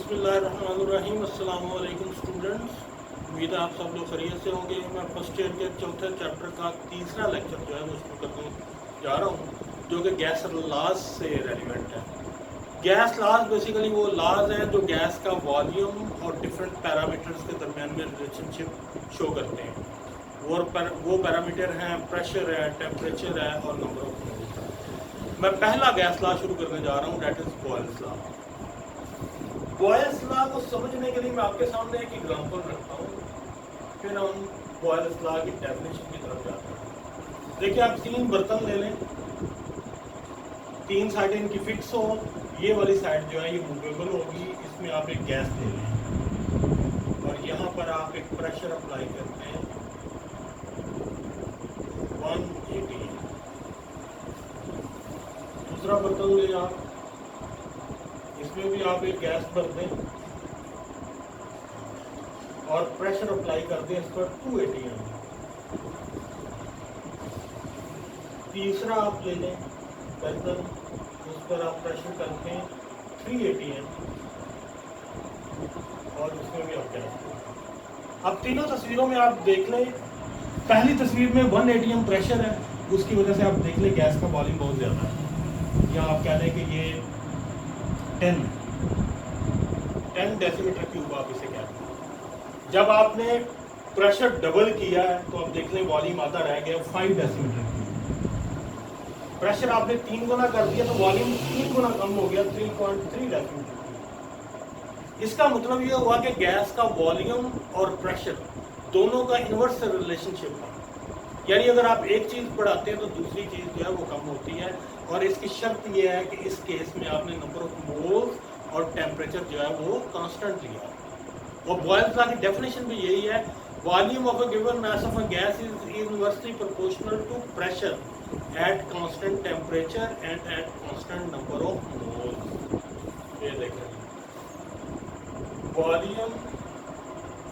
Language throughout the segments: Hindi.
बिस्मिल्लाहिर्रहमानिर्रहीम। अस्सलाम वालेकुम स्टूडेंट्स, उम्मीद है आप सब लोग खैरियत से होंगे। मैं फर्स्ट ईयर के चौथे चैप्टर का तीसरा लेक्चर जो है वो शुरू करने जा रहा हूँ, जो कि गैस लॉज से रेलिवेंट है। गैस लॉज बेसिकली वो लॉज हैं जो गैस का वॉल्यूम और डिफरेंट पैरामीटर्स के दरमियान में रिलेशनशिप शो करते हैं। वो पैरामीटर हैं प्रेशर है, टेम्परेचर है और नंबर ऑफ मोल्स। मैं पहला गैस लॉ शुरू करने जा रहा हूँ, that is Boyle's law. Boyle's law को समझने के लिए मैं आपके सामने एक एग्जांपल रखता हूँ, फिर हम बॉयल्स लॉ की डेफिनेशन की तरफ जाते हैं। देखिए, आप तीन बर्तन ले लें, तीन साइडें इनकी फिक्स हो, ये वाली साइड जो है ये मूवेबल होगी। इसमें आप एक गैस ले लें और यहाँ पर आप एक प्रेशर अप्लाई करते हैं 180। दूसरा बर्तन ले आप, इसमें भी आप एक गैस भर दें और प्रेशर अप्लाई कर दें इस पर 280 ml। तीसरा आप ले लें बर्तन, उस पर आप प्रेशर करते हैं 380 ml और उसमें भी आप गैस दें। अब तीनों तस्वीरों में आप देख लें, पहली तस्वीर में 180 ml प्रेशर है, उसकी वजह से आप देख लें गैस का वॉल्यूम बहुत ज़्यादा है। या आप कह लें कि ये 10 डेसीमीटर क्यूब आप इसे कहते हैं। जब आपने प्रेशर डबल किया है तो आप देख लें वॉल्यूम आधा रह गया 5 डेसीमीटर क्यूब। प्रेशर आपने 3 गुना कर दिया तो वॉल्यूम 3 गुना कम हो गया 3.3 डेसीमीटर क्यूब। इसका मतलब ये हुआ कि गैस का वॉल्यूम और प्रेशर दोनों का इनवर्स रिलेशनशिप है, यानी अगर आप एक चीज़ बढ़ाते हैं तो दूसरी चीज़ जो है वो कम होती है। और इसकी शर्त यह है कि इस केस में आपने नंबर ऑफ मोल्स और टेम्परेचर जो है वो कांस्टेंट लिया। और बॉयल्स लॉ की डेफिनेशन भी यही है, volume of a given mass of a gas is inversely proportional to pressure at constant temperature and at constant number of moles. ये देखें, volume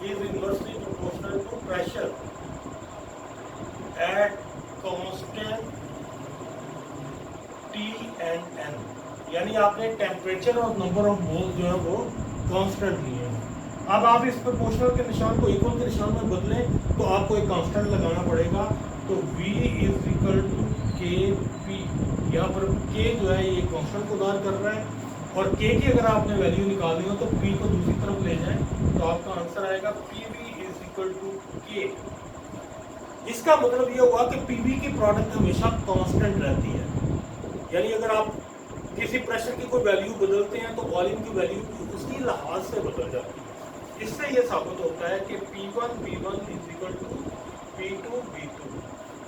is inversely proportional to pressure at constant T and N, यानी आपने टेम्परेचर और नंबर ऑफ मोल्स जो है वो कांस्टेंट लिए हैं। अब आप इस प्रोपोर्शनल के निशान को इक्वल के निशान में बदलें तो आपको एक कांस्टेंट लगाना पड़ेगा। तो V इज इक्वल टू के पी, यहाँ पर K जो है ये कांस्टेंट को दार कर रहा है और K की अगर आपने वैल्यू निकालनी हो तो P को दूसरी तरफ ले जाएं तो आपका आंसर आएगा PV is equal to K। इसका मतलब ये हुआ कि PV की प्रोडक्ट हमेशा कांस्टेंट रहती है, यानी अगर आप किसी प्रेशर की कोई वैल्यू बदलते हैं तो वॉल्यूम की वैल्यू उसी लिहाज से बदल जाती है। इससे ये साबित होता है कि P1 V1 is equal to P2 V2,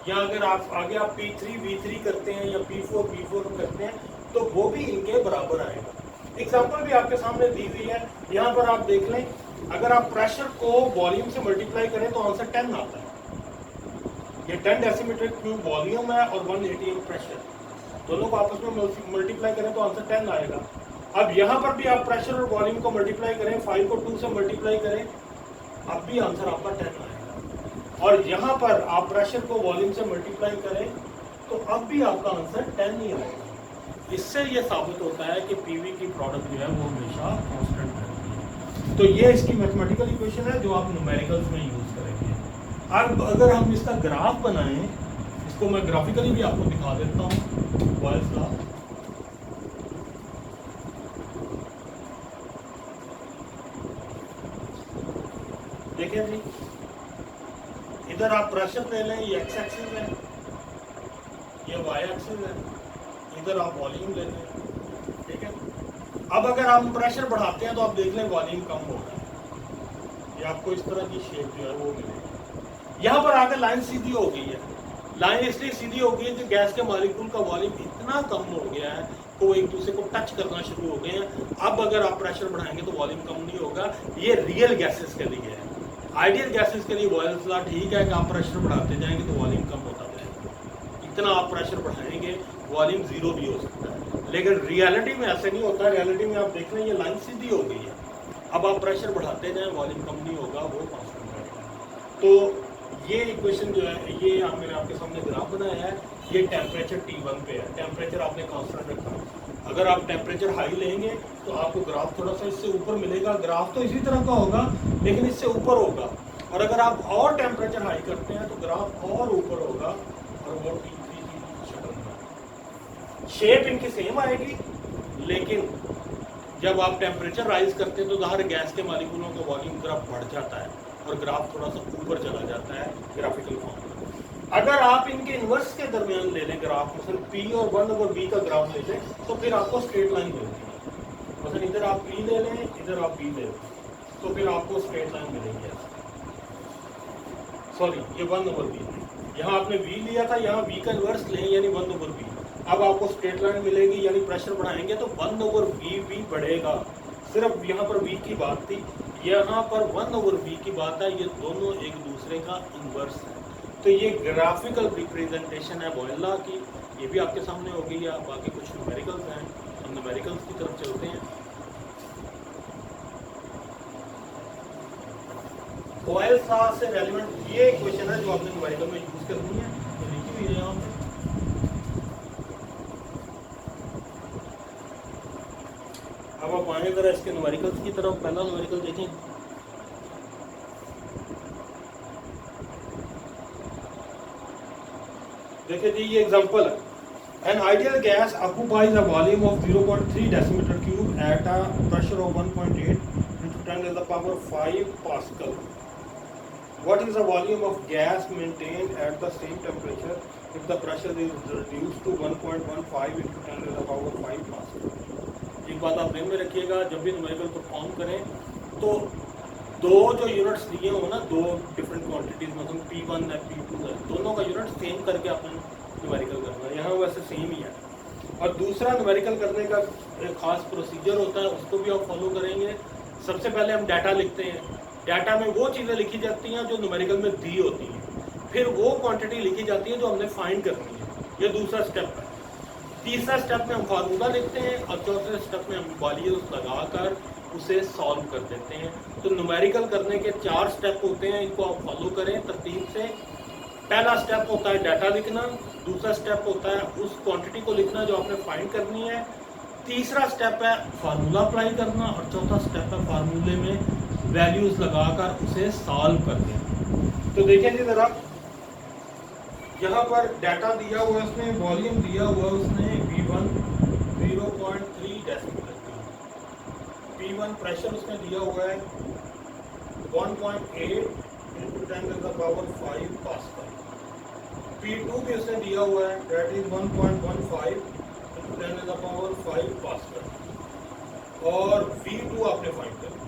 या अगर आप आगे आप P3 V3 करते हैं या P4 V4 करते हैं तो वो भी इनके बराबर आएगा। एग्जाम्पल भी आपके सामने दी हुई है, यहाँ पर आप देख लें, अगर आप प्रेशर को वॉल्यूम से मल्टीप्लाई करें तो आंसर 10 आता है। ये 10 डेसीमीटर क्यूब वॉल्यूम है और 180 ml प्रेशर, दोनों को आपस में मल्टीप्लाई करें तो आंसर 10 आएगा। अब यहाँ पर भी आप प्रेशर और वॉल्यूम को मल्टीप्लाई करें, 5 को 2 से मल्टीप्लाई करें, अब भी आंसर आपका 10 आएगा। और यहाँ पर आप प्रेशर को वॉल्यूम से मल्टीप्लाई करें तो अब भी आपका आंसर 10 ही आएगा। इससे ये साबित होता है कि पीवी की प्रोडक्ट जो है वो हमेशा कांस्टेंट रहती है। तो ये इसकी मैथमेटिकल इक्वेशन है जो आप न्यूमेरिकल्स में यूज करेंगे। अब अगर हम इसका ग्राफ बनाएं, इसको मैं ग्राफिकली भी आपको दिखा देता हूँ। बॉयल्स लॉ, देखिए जी, इधर आप प्रेशर ले लें, ये एक्स एक्सिस है, ये वाई एक्सिस है, इधर आप वॉल्यूम ले लें, ठीक है। अब अगर आप प्रेशर बढ़ाते हैं तो आप देख लें वॉल्यूम कम हो रहा है, ये आपको इस तरह की शेप जो है वो मिलेगी। यहाँ पर आकर लाइन सीधी हो गई है। लाइन इसलिए सीधी हो गई है कि गैस के मॉलिक्यूल का वॉल्यूम इतना कम हो गया है कि वो एक दूसरे को टच करना शुरू हो गए हैं। अब अगर आप प्रेशर बढ़ाएंगे तो वॉल्यूम कम नहीं होगा। ये रियल गैसेस के लिए है। आइडियल गैसेस के लिए बॉयल्स लॉ ठीक है कि आप प्रेशर बढ़ाते जाएंगे तो वॉल्यूम कम होता जाएगा। इतना आप प्रेशर बढ़ाएंगे वॉल्यूम जीरो भी हो सकता है, लेकिन रियलिटी में ऐसे नहीं होता। रियलिटी में आप देख लें ये लाइन सीधी हो गई है। अब आप प्रेशर बढ़ाते जाएं, वॉल्यूम कम नहीं होगा, वो कांस्टेंट रहेगा। तो ये इक्वेशन जो है ये मैंने आपके सामने ग्राफ बनाया है, ये टेम्परेचर T1 पे है, टेम्परेचर आपने कांस्टेंट रखा है। अगर आप टेम्परेचर हाई लेंगे तो आपको ग्राफ थोड़ा सा इससे ऊपर मिलेगा, ग्राफ तो इसी तरह का होगा लेकिन इससे ऊपर होगा। और अगर आप और टेम्परेचर हाई करते हैं तो ग्राफ और ऊपर होगा और वो T3 की शक्ल में। शेप इनकी सेम आएगी, लेकिन जब आप टेम्परेचर राइज करते हैं तो ज़ाहिर गैस के मॉलिक्यूलों का वॉल्यूम ग्राफ बढ़ जाता है और ग्राफ थोड़ा सा ऊपर चला जाता है ग्राफिकल फॉर्म में। अगर आप इनके इन्वर्स के दरमियान ले लें ग्राफ, मतलब P और 1/B का ग्राफ ले लें तो फिर आपको स्ट्रेट लाइन मिलती है। मतलब इधर आप P ले लें, इधर आप B ले लें, तो फिर आपको स्ट्रेट लाइन मिलेगी। सॉरी, ये 1/B, यहाँ आपने V लिया था, यहाँ V का इन्वर्स लें यानी 1/B। अब आपको स्ट्रेट लाइन मिलेगी, यानी प्रेशर बढ़ाएंगे तो 1/B भी बढ़ेगा। सिर्फ यहाँ पर V की बात थी, यहाँ पर 1/B की बात है। ये दोनों एक दूसरे का इन्वर्स है। तो ये ग्राफिकल रिप्रेजेंटेशन है बॉयल लॉ की, ये भी आपके सामने हो गई है। बाकी कुछ न्यूमेरिकल्स हैं, हम न्यूमेरिकल्स की तरफ चलते हैं। बॉयल लॉ से रेलेवेंट ये इक्वेशन है जो आपने न्यूमेरिकल में यूज करनी है, तो लिखी हुई है यहाँ पे। अब आप आए जरा इसके न्यूमेरिकल्स की तरफ। पहला न्यूमेरिकल देखें, देखिए जी, ये एग्जांपल है। An ideal gas occupies a volume of 0.3 decimeter cube at a pressure of 1.8 into 10 to the power 5 Pascal. What is the volume of gas maintained at the same temperature if the pressure is reduced to 1.15 into 10 to the power 5 Pascal? एक बात आप ध्यान में रखिएगा, जब भी न्यूमेरिकल परफॉर्म करें तो दो जो यूनिट्स दिए हो ना, दो डिफरेंट क्वांटिटीज, मतलब P1 है P2 है, दोनों का यूनिट सेम करके आपने न्यूमेरिकल करना है। यहाँ वैसे सेम ही है। और दूसरा न्यूमेरिकल करने का एक खास प्रोसीजर होता है, उसको भी आप फॉलो करेंगे। सबसे पहले हम डाटा लिखते हैं, डाटा में वो चीज़ें लिखी जाती हैं जो न्यूमेरिकल में दी होती हैं, फिर वो क्वांटिटी लिखी जाती है जो हमने फाइंड करनी है। ये दूसरा स्टेप है। तीसरा स्टेप में हम फार्मूला लिखते हैं और चौथे स्टेप में हम वैल्यूज लगाकर उसे सॉल्व कर देते हैं। तो न्यूमेरिकल करने के 4 स्टेप होते हैं, इनको आप फॉलो करें तरतीब से। पहला स्टेप होता है डाटा लिखना, दूसरा स्टेप होता है उस क्वांटिटी को लिखना जो आपने फाइंड करनी है, तीसरा स्टेप है फार्मूला अप्लाई करना और चौथा स्टेप है फार्मूले में वैल्यूज लगाकर उसे सॉल्व कर देना। तो देखिए जी जरा, यहाँ पर डाटा दिया हुआ है, उसमें वॉल्यूम दिया हुआ है, उसने V1 0.3 decimetre cube, P1 pressure उसमें दिया हुआ है 1.8 into 10 to the power 5 pascal, P2 भी उसने दिया हुआ है, that is 1.15 into 10 to the power 5 pascal, और V2 आपने फाइंड करना।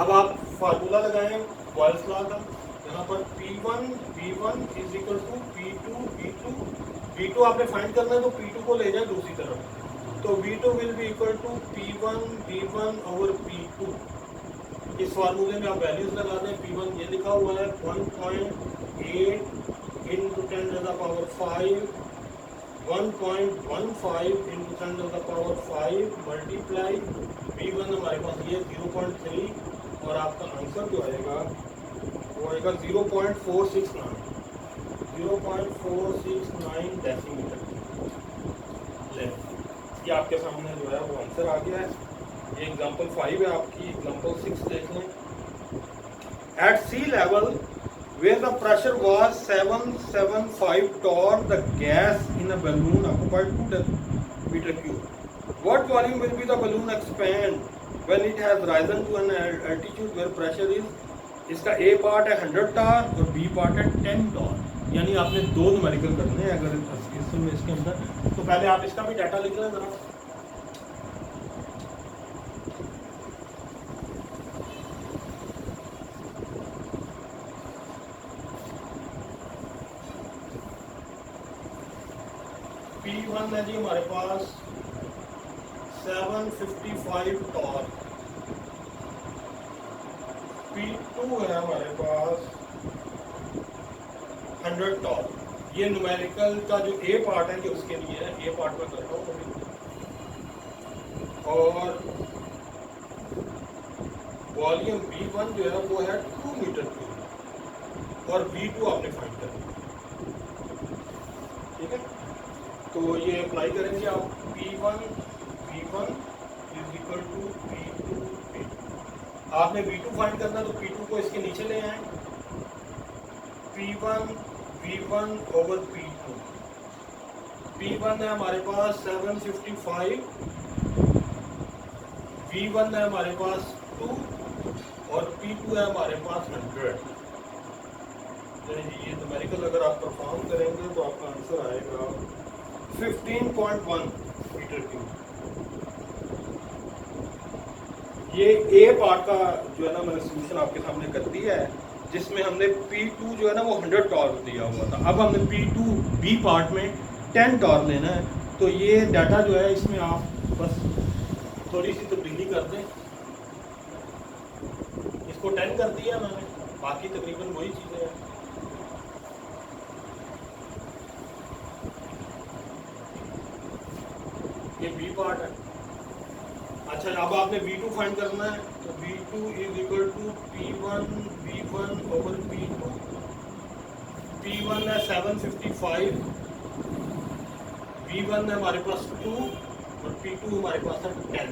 अब आप फार्मूला लगाएं बॉयल्स लॉ का। यहाँ पर P1 is equal to V2 आपने फाइंड करना है, तो P2 को ले जाए दूसरी तरफ, तो V2 will be equal to P1 over P2। इस फार्मूले में आप वैल्यूज लगा दें। P1 ये लिखा हुआ है 1.8 into 10 to the power 5, 1.15 into 10 to the power 5 multiply V1 हमारे पास ये 0.3 और आपका आंसर जो आएगा वो आएगा 0.469 डेसीमीटर। ये आपके सामने जो है वो आंसर आ गया है। ये एग्जांपल 5 है आपकी। एग्जांपल 6 देख लें। At sea level where the pressure was 775 torr, the gas in a balloon occupied 2 meter cube. What volume will be the balloon expand when it has risen to an altitude where pressure is? इसका A पार्ट है 100 टॉर और B पार्ट है 10 टॉर। यानी आपने दो न्यूमेरिकल करने हैं अगर इसके अंदर, तो पहले आप इसका भी डाटा लिख लें जरा। P1 है जी हमारे पास 755 टॉर, P2 है हमारे पास 100 टॉर। ये न्यूमेरिकल का जो A पार्ट है ये उसके लिए है, A पार्ट में कर रहा हूँ। और वॉल्यूम V1 जो है वो है 2 मीटर क्यूब और V2 आपने फाइंड करना है, ठीक है। तो ये अप्लाई करेंगे आप, P1 V1 is equal to P2 V2। आपने V2 फाइंड करना तो P2 को इसके नीचे ले आए, P1 V1 over P2। P1 है हमारे पास 755, V1 है हमारे पास 2 और P2 है हमारे पास 100। ये न्यूमेरिकल अगर आप परफॉर्म करेंगे तो आपका आंसर आएगा 15.1 मीटर क्यूब। ये ए पार्ट का जो है ना मैंने सोल्यूशन आपके सामने कर दिया है, जिसमें हमने P2 जो है ना वो 100 टॉर्क दिया हुआ था। अब हमने P2 बी पार्ट में 10 टॉर्क लेना है। तो ये डाटा जो है इसमें आप बस थोड़ी सी तब्दीली कर दें, इसको 10 कर दिया मैंने, बाकी तकरीबन वही चीज़ें हैं। ये बी पार्ट है। अच्छा, अब आपने V2 फाइंड करना है तो V2 is equal to P1 V1 over P2। P1 है 755, V1 है हमारे पास 2 और P2 हमारे पास है 10,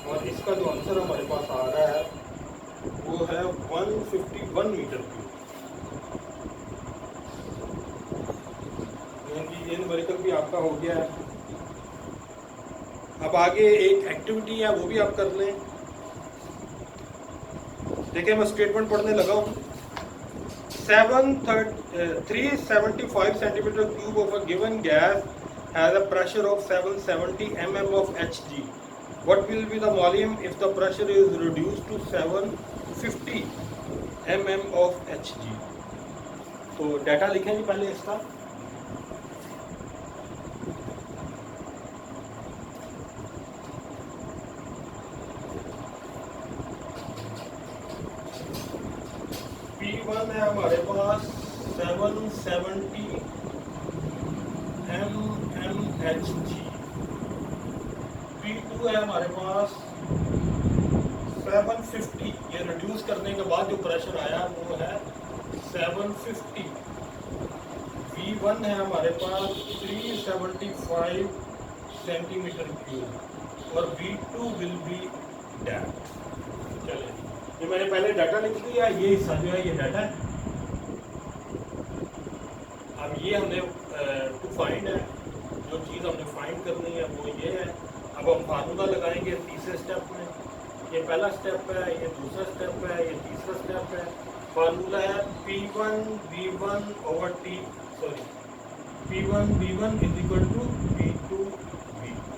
और इसका जो आंसर हमारे पास आ रहा है वो है 151 मीटर क्यूब। यानी ये न्यूमेरिकल भी आपका हो गया है। अब आगे एक एक्टिविटी है वो भी आप कर लें। देखिए मैं स्टेटमेंट पढ़ने लगा हूँ। 375 centimetre cube of a given gas has a pressure of 770 mm of Hg. What will be the volume if the pressure is reduced to 750 mm of Hg? तो डाटा लिखें जी पहले इसका। P1 है हमारे पास 770 mmHg, P2 है हमारे पास 750, ये रिड्यूस करने के बाद जो प्रेशर आया वो है 750। V1 है हमारे पास 375 सेंटीमीटर क्यूब और V2 विल बी दैट। चलिए, ये मैंने पहले डाटा लिख दिया, ये हिस्सा जो है ये डाटा है। अब ये हमने टू फाइंड है, जो चीज़ हमने फाइंड करनी है वो ये है। अब हम फार्मूला लगाएंगे तीसरे स्टेप में। ये पहला स्टेप है, ये दूसरा स्टेप है, ये तीसरा स्टेप है। फार्मूला है P1 V1 over P1 V1 is equal to P2 V2।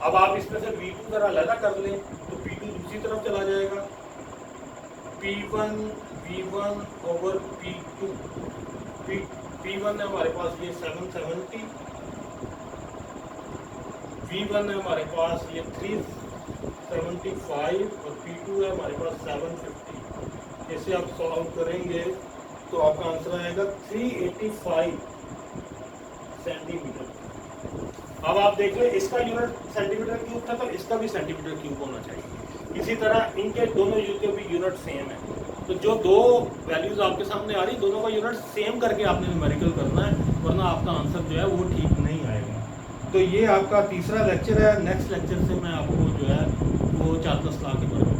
अब आप इसमें से V2 जरा अलग कर लें तो P2 दूसरी तरफ चला जाएगा। P1 V1 over P2। P1 है हमारे पास ये 770, V1 है हमारे पास ये 375 और P2 है हमारे पास 750। इसे आप सॉल्व करेंगे तो आपका आंसर आएगा 385 सेंटीमीटर। अब आप देख लें, इसका यूनिट सेंटीमीटर क्यूब था तो इसका भी सेंटीमीटर क्यूब होना चाहिए। इसी तरह इनके दोनों के भी यूनिट सेम है, तो जो दो वैल्यूज आपके सामने आ रही दोनों का यूनिट सेम करके आपने न्यूमेरिकल करना है, वरना आपका आंसर जो है वो ठीक नहीं आएगा। तो ये आपका तीसरा लेक्चर है। नेक्स्ट लेक्चर से मैं आपको जो है वो 4-10 लाख के बारे में